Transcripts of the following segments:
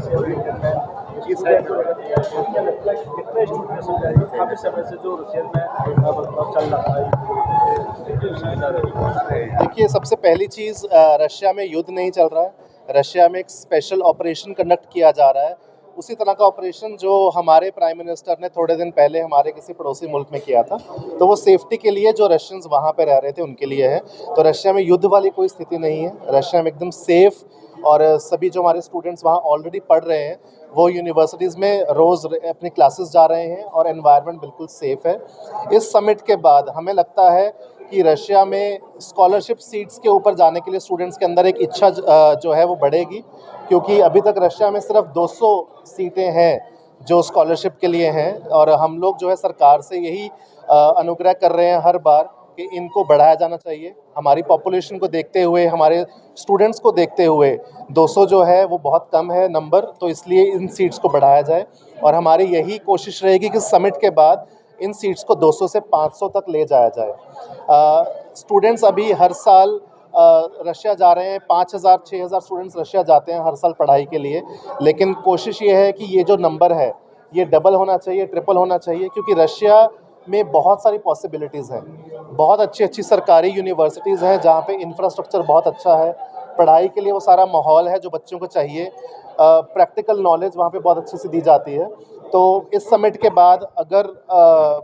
इस कितने स्टूडेंट काफ़ी समय से जो रशियन में चल रहा है। देखिए, सबसे पहली चीज़, रशिया में युद्ध नहीं चल रहा है। रशिया में एक स्पेशल ऑपरेशन कंडक्ट किया जा रहा है। उसी तरह का ऑपरेशन जो हमारे प्राइम मिनिस्टर ने थोड़े दिन पहले हमारे किसी पड़ोसी मुल्क में किया था, तो वो सेफ्टी के लिए जो रशियंस वहाँ पे रह रहे थे उनके लिए है। तो रशिया में युद्ध वाली कोई स्थिति नहीं है। रशिया में एकदम सेफ, और सभी जो हमारे स्टूडेंट्स वहाँ ऑलरेडी पढ़ रहे हैं वो यूनिवर्सिटीज़ में रोज़ अपनी क्लासेस जा रहे हैं और एनवायरनमेंट बिल्कुल सेफ़ है। इस समिट के बाद हमें लगता है कि रशिया में स्कॉलरशिप सीट्स के ऊपर जाने के लिए स्टूडेंट्स के अंदर एक इच्छा जो है वो बढ़ेगी, क्योंकि अभी तक रशिया में सिर्फ 200 सीटें हैं जो स्कॉलरशिप के लिए हैं, और हम लोग जो है सरकार से यही अनुग्रह कर रहे हैं हर बार कि इनको बढ़ाया जाना चाहिए। हमारी पॉपुलेशन को देखते हुए, हमारे स्टूडेंट्स को देखते हुए 200 जो है वो बहुत कम है नंबर, तो इसलिए इन सीट्स को बढ़ाया जाए। और हमारी यही कोशिश रहेगी कि समिट के बाद इन सीट्स को 200 से 500 तक ले जाया जाए। स्टूडेंट्स अभी हर साल रशिया जा रहे हैं। 5,000 6,000 स्टूडेंट्स रशिया जाते हैं हर साल पढ़ाई के लिए, लेकिन कोशिश ये है कि ये जो नंबर है ये डबल होना चाहिए, ट्रिपल होना चाहिए, क्योंकि रशिया में बहुत सारी पॉसिबिलिटीज़ हैं। बहुत अच्छी अच्छी सरकारी यूनिवर्सिटीज़ हैं जहाँ पे इंफ्रास्ट्रक्चर बहुत अच्छा है, पढ़ाई के लिए वो सारा माहौल है जो बच्चों को चाहिए। प्रैक्टिकल नॉलेज वहाँ पे बहुत अच्छे से दी जाती है। तो इस समिट के बाद अगर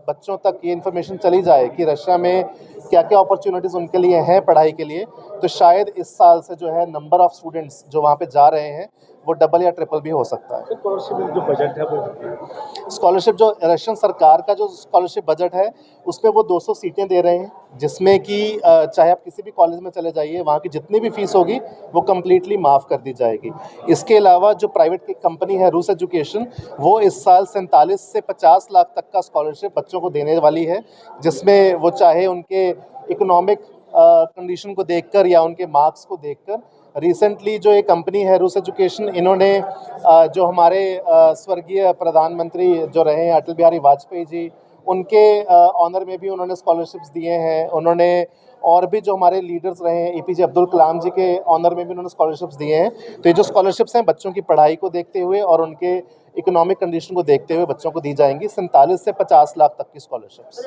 बच्चों तक ये इन्फॉर्मेशन चली जाए कि रशिया में क्या क्या अपॉर्चुनिटीज़ उनके लिए हैं पढ़ाई के लिए, तो शायद इस साल से जो है नंबर ऑफ़ स्टूडेंट्स जो वहाँ पे जा रहे हैं वो डबल या ट्रिपल भी हो सकता है। स्कॉलरशिप जो बजट है वो स्कॉलरशिप जो रशियन सरकार का जो स्कॉलरशिप बजट है उसमें वो 200 सीटें दे रहे हैं, जिसमें कि चाहे आप किसी भी कॉलेज में चले जाइए, वहाँ की जितनी भी फीस होगी वो कम्प्लीटली माफ़ कर दी जाएगी। इसके अलावा जो प्राइवेट की कंपनी है रूस एजुकेशन, वो इस साल 47 से 50 लाख तक का स्कॉलरशिप बच्चों को देने वाली है, जिसमें वो चाहे उनके इकोनॉमिक कंडीशन को देखकर या उनके मार्क्स को देखकर। रिसेंटली जो एक कंपनी है रूस एजुकेशन, इन्होंने जो हमारे स्वर्गीय प्रधानमंत्री जो रहे हैं अटल बिहारी वाजपेयी जी, उनके ऑनर में भी उन्होंने स्कॉलरशिप्स दिए हैं। उन्होंने और भी जो हमारे लीडर्स रहे हैं एपीजे अब्दुल कलाम जी के ऑनर में भी उन्होंने स्कॉलरशिप्स दिए हैं। तो ये जो स्कॉलरशिप्स हैं बच्चों की पढ़ाई को देखते हुए और उनके इकोनॉमिक कंडीशन को देखते हुए बच्चों को दी जाएंगी। 47 से 50 लाख तक की स्कॉलरशिप्स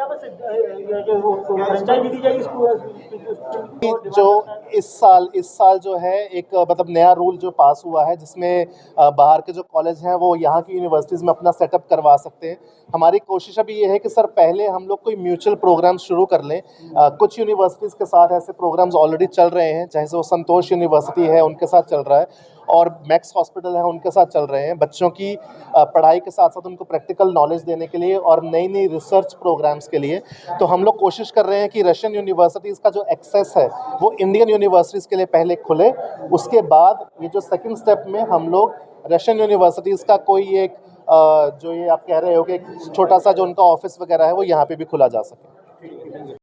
जो इस साल जो है एक मतलब नया रूल जो पास हुआ है, जिसमें बाहर के जो कॉलेज हैं वो यहाँ की यूनिवर्सिटीज़ में अपना सेटअप करवा सकते हैं। हमारी कोशिश अभी ये है कि सर पहले हम लोग कोई म्यूचुअल प्रोग्राम्स शुरू कर लें। कुछ यूनिवर्सिटीज़ के साथ ऐसे प्रोग्राम्स ऑलरेडी चल रहे हैं, जैसे वो संतोष यूनिवर्सिटी है उनके साथ चल रहा है, और मैक्स हॉस्पिटल है उनके साथ चल रहे हैं। बच्चों की पढ़ाई के साथ साथ उनको प्रैक्टिकल नॉलेज देने के लिए और नई नई रिसर्च प्रोग्राम्स के लिए। तो हम लोग कोशिश कर रहे हैं कि रशियन यूनिवर्सिटीज़ का जो एक्सेस है वो इंडियन यूनिवर्सिटीज़ के लिए पहले खुले, उसके बाद ये जो सेकंड स्टेप में हम लोग रशियन यूनिवर्सिटीज़ का कोई एक जो ये आप कह रहे हो कि एक छोटा सा जो उनका ऑफिस वगैरह है वो यहाँ पे भी खुला जा सके।